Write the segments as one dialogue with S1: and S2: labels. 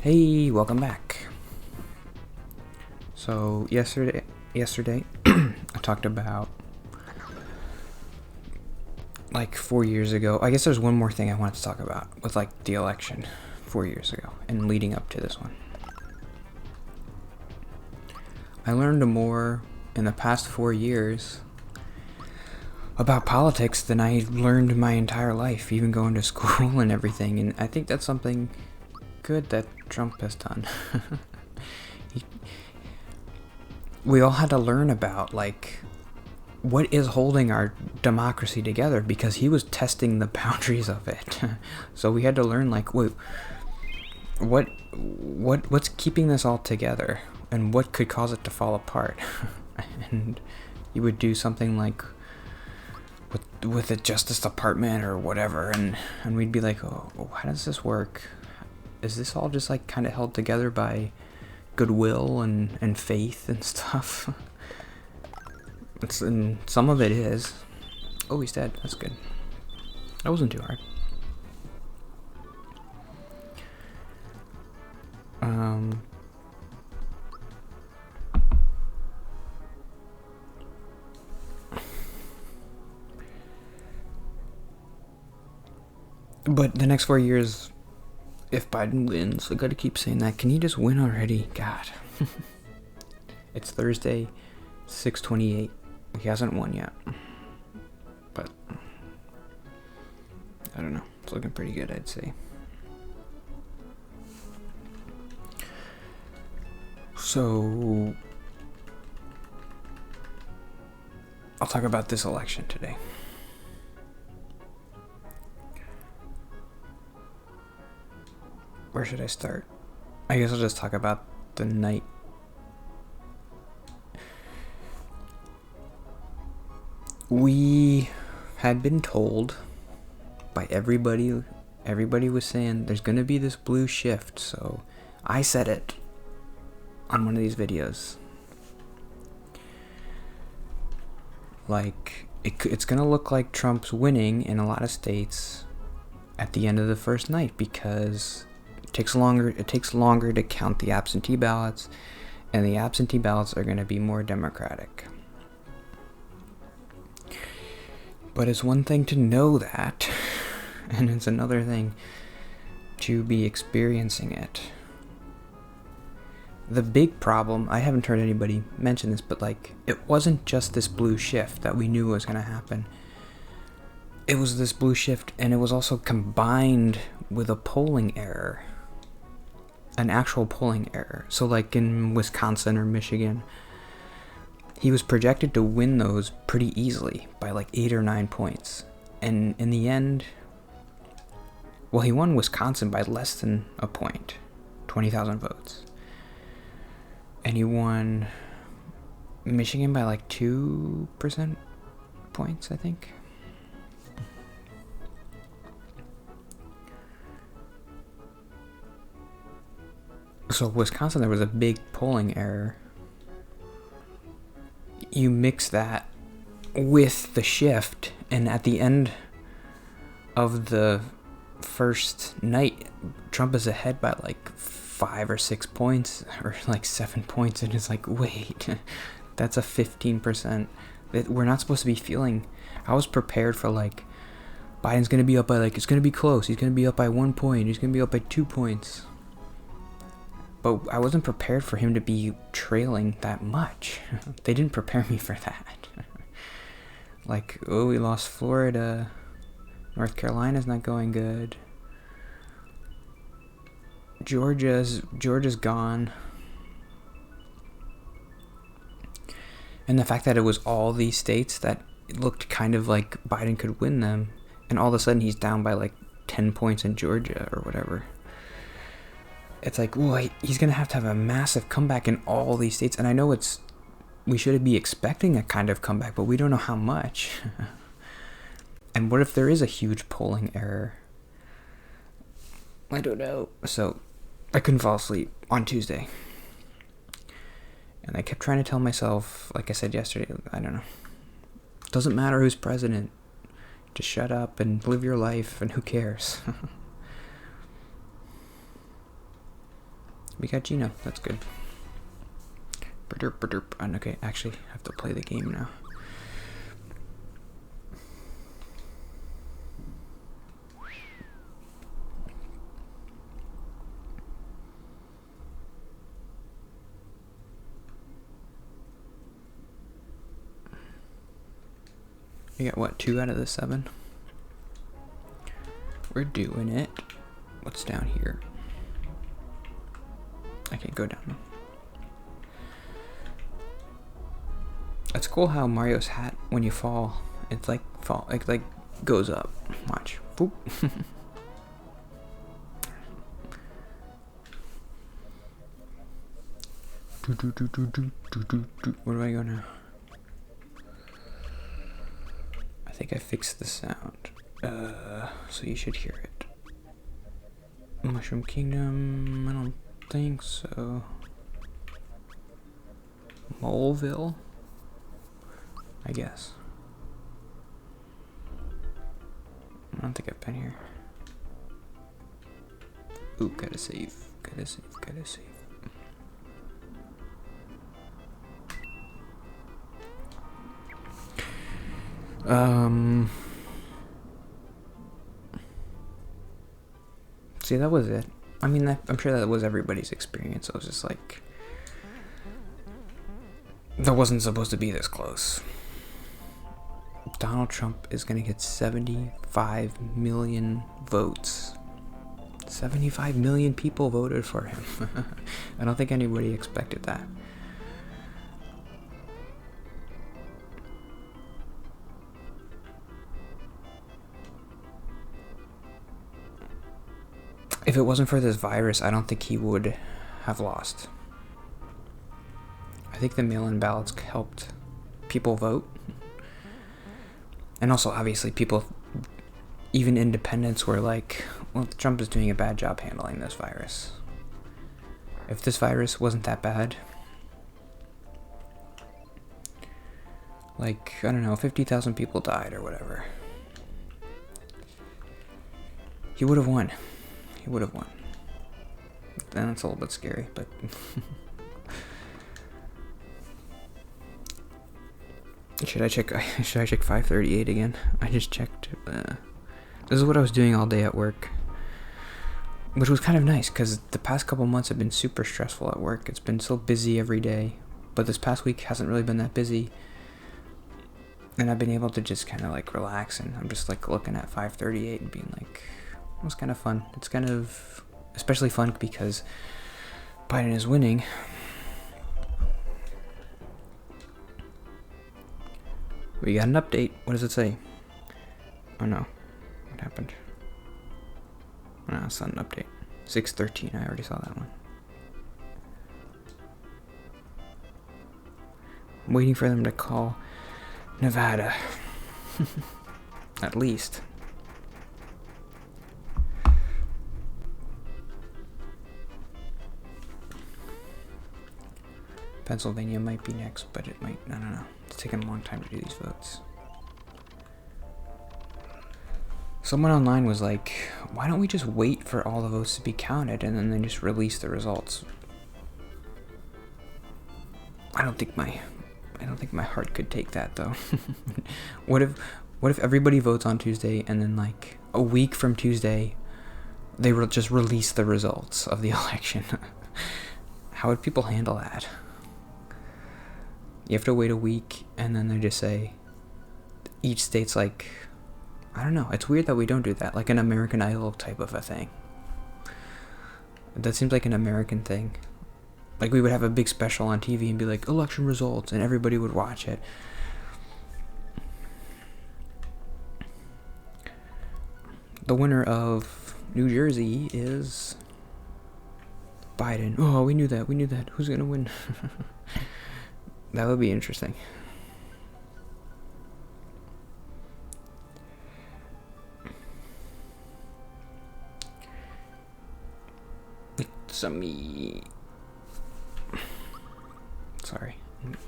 S1: Hey, welcome back. So yesterday, I talked about like 4 years ago. I guess there's one more thing I wanted to talk about with like the election 4 years ago and leading up to this one. I learned more in the past 4 years about politics than I learned my entire life, even going to school and everything. And I think that's something good that Trump has done. We all had to learn about like what is holding our democracy together because he was testing the boundaries of it. So we had to learn like what's keeping this all together and what could cause it to fall apart. And you would do something like with the Justice Department or whatever, and we'd be like, oh, how does this work? Is this all just like kind of held together by goodwill and faith and stuff? And some of it is. Oh, he's dead. That's good. That wasn't too hard. But the next 4 years, if Biden wins, I gotta keep saying that. Can he just win already? God. It's Thursday, 6:28. He hasn't won yet. But I don't know. It's looking pretty good, I'd say. So I'll talk about this election today. Where should I start? I guess I'll just talk about the night. We had been told by everybody was saying there's gonna be this blue shift, so I said it on one of these videos. Like, it's gonna look like Trump's winning in a lot of states at the end of the first night because it takes longer to count the absentee ballots, and the absentee ballots are gonna be more democratic. But it's one thing to know that, and it's another thing to be experiencing it. The big problem, I haven't heard anybody mention this, but like, it wasn't just this blue shift that we knew was going to happen. It was this blue shift, and it was also combined with a polling error. An actual polling error. So like in Wisconsin or Michigan, he was projected to win those pretty easily by like 8 or 9 points. And in the end, well, he won Wisconsin by less than a point, 20,000 votes. And he won Michigan by like 2% points, I think. So Wisconsin, there was a big polling error. You mix that with the shift, and at the end of the first night, Trump is ahead by like 5 or 6 points, or like 7 points, and it's like, wait, that's a 15%. We're not supposed to be feeling. I was prepared for like, Biden's gonna be up by like, it's gonna be close, he's gonna be up by 1 point, he's gonna be up by 2 points. But I wasn't prepared for him to be trailing that much. They didn't prepare me for that. Like, oh, we lost Florida. North Carolina's not going good. Georgia's gone. And the fact that it was all these states that it looked kind of like Biden could win them, and all of a sudden he's down by like 10 points in Georgia or whatever. It's like, well, he's going to have a massive comeback in all these states. And I know we should be expecting a kind of comeback, but we don't know how much. And what if there is a huge polling error? I don't know. So I couldn't fall asleep on Tuesday. And I kept trying to tell myself, like I said yesterday, I don't know. Doesn't matter who's president. Just shut up and live your life, and who cares? We got Gino. That's good. Okay, actually, I have to play the game now. We got what, 2 out of the 7? We're doing it. What's down here? I can't go down. It's cool how Mario's hat, when you fall, it's like like goes up. Watch. Boop. Where do I go now? I think I fixed the sound. So you should hear it. Mushroom Kingdom, I don't think so. Moleville? I guess. I don't think I've been here. Ooh, gotta save. Gotta save, gotta save. See, that was it. I mean, I'm sure that was everybody's experience. I was just like, that wasn't supposed to be this close. Donald Trump is gonna get 75 million votes. 75 million people voted for him. I don't think anybody expected that. If it wasn't for this virus, I don't think he would have lost. I think the mail-in ballots helped people vote. And also, obviously, people, even independents, were like, well, Trump is doing a bad job handling this virus. If this virus wasn't that bad, like, I don't know, 50,000 people died or whatever, he would have won. He would have won. Then it's a little bit scary, but should I check 538 again? I just checked. This is what I was doing all day at work, which was kind of nice because the past couple months have been super stressful at work. It's been so busy every day, but this past week hasn't really been that busy, and I've been able to just kind of like relax, and I'm just like looking at 538 and being like, it was kind of fun. It's kind of especially fun because Biden is winning. We got an update. What does it say? Oh no. What happened? No, it's not an update. 6:13. I already saw that one. I'm waiting for them to call Nevada. At least. Pennsylvania might be next, but it might, I don't know. It's taking a long time to do these votes. Someone online was like, why don't we just wait for all the votes to be counted and then they just release the results? I don't think my heart could take that though. What if everybody votes on Tuesday and then like a week from Tuesday they will just release the results of the election? How would people handle that? You have to wait a week, and then they just say, each state's like, I don't know. It's weird that we don't do that, like an American Idol type of a thing. That seems like an American thing. Like we would have a big special on TV and be like, election results, and everybody would watch it. The winner of New Jersey is Biden. Oh, we knew that. Who's gonna win? That would be interesting. It's me. Sorry,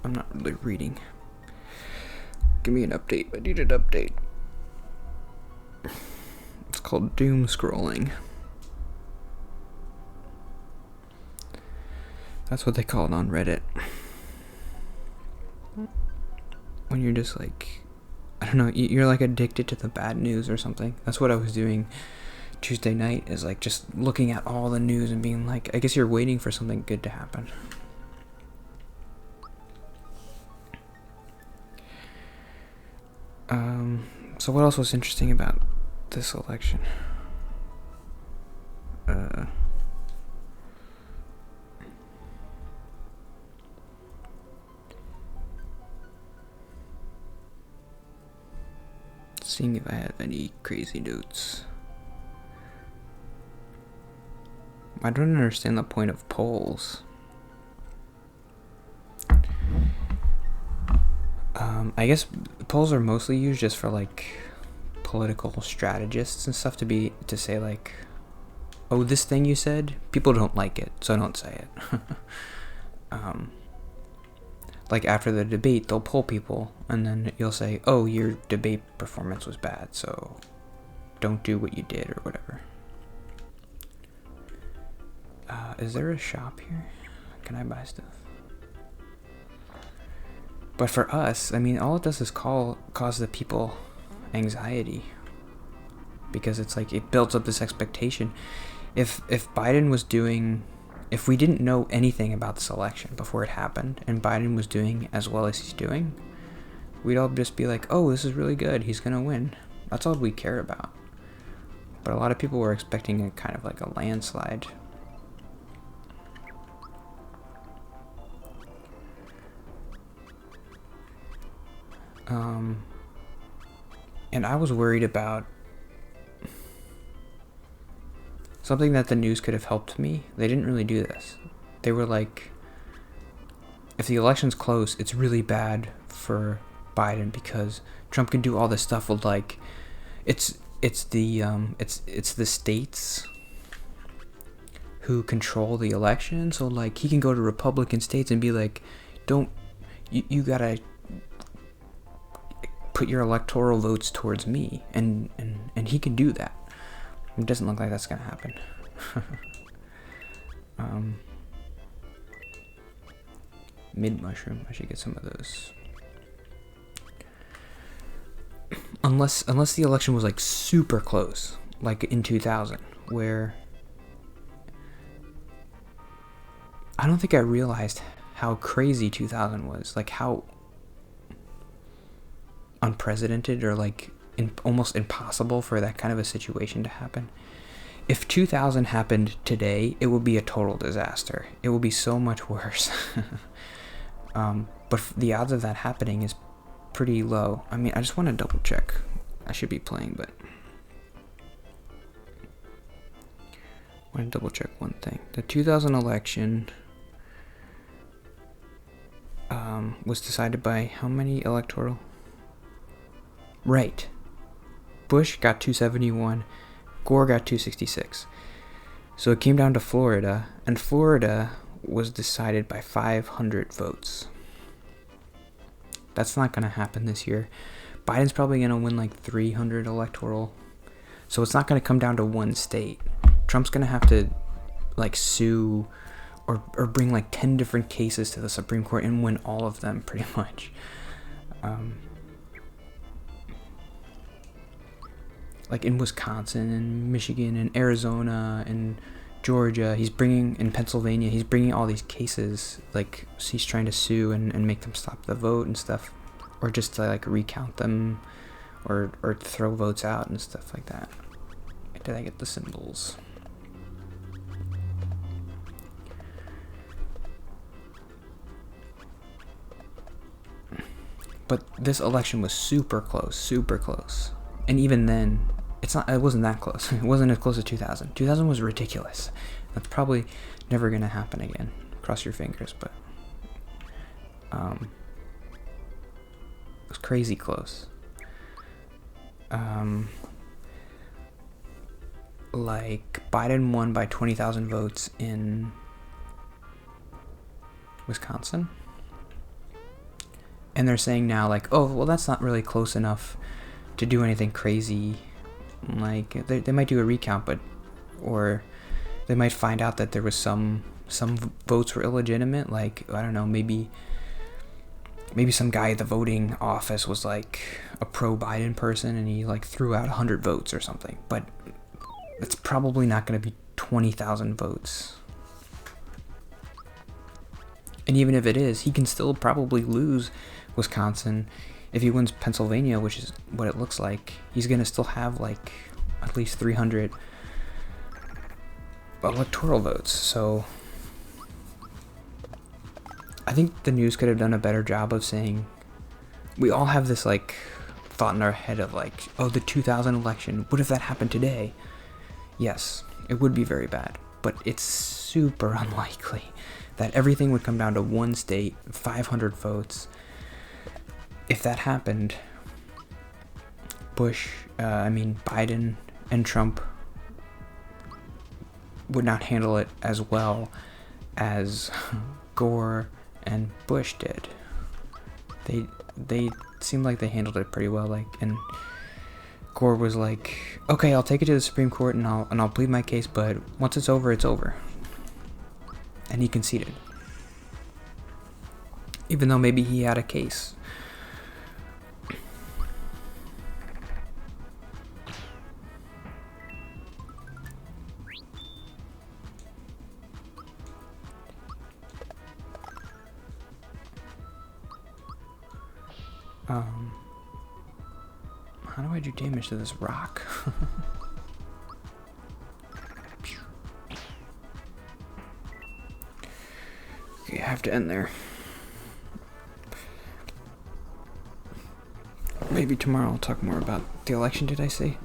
S1: I'm not really reading. Give me an update. I need an update. It's called doom scrolling. That's what they call it on Reddit. When you're just like, I don't know, you're like addicted to the bad news or something. That's what I was doing Tuesday night, is like just looking at all the news and being like, I guess you're waiting for something good to happen. So what else was interesting about this election? Seeing if I have any crazy notes. I don't understand the point of polls. I guess polls are mostly used just for like political strategists and stuff to say like, oh, this thing you said, people don't like it, so don't say it. Like after the debate, they'll poll people, and then you'll say, oh, your debate performance was bad, so don't do what you did or whatever. Is there a shop here? Can I buy stuff? But for us, I mean, all it does is cause the people anxiety, because it's like it builds up this expectation. If Biden was doing, if we didn't know anything about this election before it happened, and Biden was doing as well as he's doing, we'd all just be like, oh, this is really good, he's gonna win. That's all we care about. But a lot of people were expecting a kind of like a landslide. And I was worried about something that the news could have helped me. They didn't really do this. They were like, if the election's close, it's really bad for Biden because Trump can do all this stuff with like, it's the states who control the election. So like he can go to Republican states and be like, you gotta put your electoral votes towards me, and he can do that. It doesn't look like that's gonna happen. Mid mushroom, I should get some of those. Unless the election was like super close, like in 2000, where I don't think I realized how crazy 2000 was, like how unprecedented or like almost impossible for that kind of a situation to happen. If 2000 happened today, it would be a total disaster. It would be so much worse. But the odds of that happening is pretty low. I mean, I just want to double check. I should be playing, but I want to double check one thing. The 2000 election was decided by how many electoral? Right. Bush got 271, Gore got 266. So it came down to Florida, and Florida was decided by 500 votes. That's not going to happen this year. Biden's probably going to win like 300 electoral. So it's not going to come down to one state. Trump's going to have to like sue or bring like 10 different cases to the Supreme Court and win all of them pretty much. Like in Wisconsin and Michigan and Arizona and Georgia, in Pennsylvania, he's bringing all these cases, like he's trying to sue and make them stop the vote and stuff, or just to like recount them or throw votes out and stuff like that. Did I get the symbols? But this election was super close. And even then, it wasn't that close. It wasn't as close as 2000. 2000 was ridiculous. That's probably never going to happen again. Cross your fingers, but it was crazy close. Like Biden won by 20,000 votes in Wisconsin. And they're saying now like, oh, well, that's not really close enough to do anything crazy. Like they might do a recount, or they might find out that there was some some votes were illegitimate. Like, I don't know, maybe some guy at the voting office was like a pro-Biden person and he like threw out 100 votes or something. But it's probably not going to be 20,000 votes. And even if it is, he can still probably lose Wisconsin. If he wins Pennsylvania, which is what it looks like, he's going to still have like at least 300 electoral votes. So I think the news could have done a better job of saying, we all have this like thought in our head of like, oh, the 2000 election, what if that happened today? Yes, it would be very bad, but it's super unlikely that everything would come down to one state, 500 votes. If that happened, Biden and Trump would not handle it as well as Gore and Bush did. They seemed like they handled it pretty well. Like, and Gore was like, "Okay, I'll take it to the Supreme Court and I'll plead my case, but once it's over, it's over." And he conceded, even though maybe he had a case. How do I do damage to this rock? Okay, I have to end there. Maybe tomorrow I'll talk more about the election, did I say?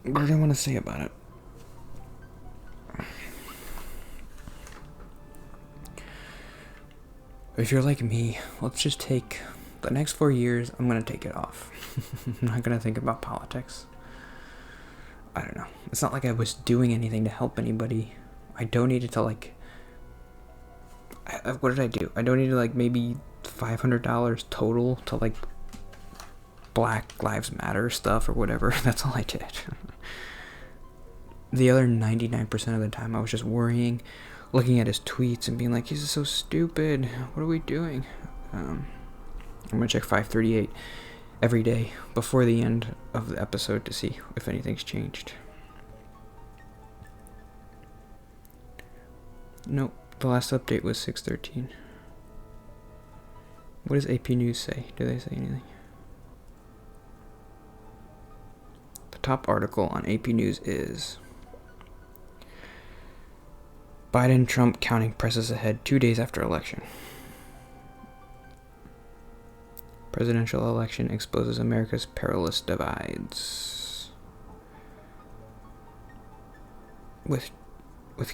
S1: What did I want to say about it? If you're like me, let's just take the next 4 years, I'm going to take it off. I'm not going to think about politics. I don't know. It's not like I was doing anything to help anybody. I donated to like... what did I do? I donated like maybe $500 total to like Black Lives Matter stuff or whatever. That's all I did. The other 99% of the time I was just worrying, looking at his tweets and being like, he's so stupid. What are we doing? I'm going to check 538 every day before the end of the episode to see if anything's changed. Nope, the last update was 6:13. What does AP News say? Do they say anything? The top article on AP News is Biden-Trump counting presses ahead 2 days after election. Presidential election exposes America's perilous divides. With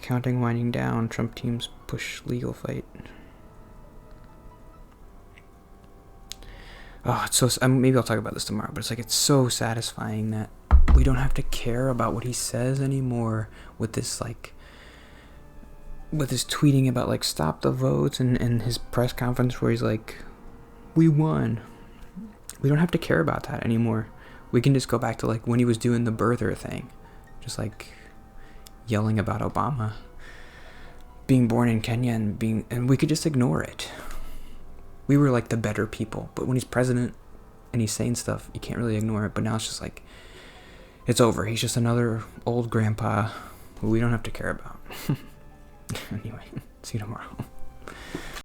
S1: counting winding down, Trump teams push legal fight. Oh, it's so... maybe I'll talk about this tomorrow, but it's like, it's so satisfying that we don't have to care about what he says anymore with this, like... with his tweeting about, like, stop the votes and his press conference where he's like, we won. We don't have to care about that anymore. We can just go back to, like, when he was doing the birther thing. Just, like, yelling about Obama being born in Kenya and we could just ignore it. We were, like, the better people. But when he's president and he's saying stuff, you can't really ignore it. But now it's just, like, it's over. He's just another old grandpa who we don't have to care about. Anyway, see you tomorrow.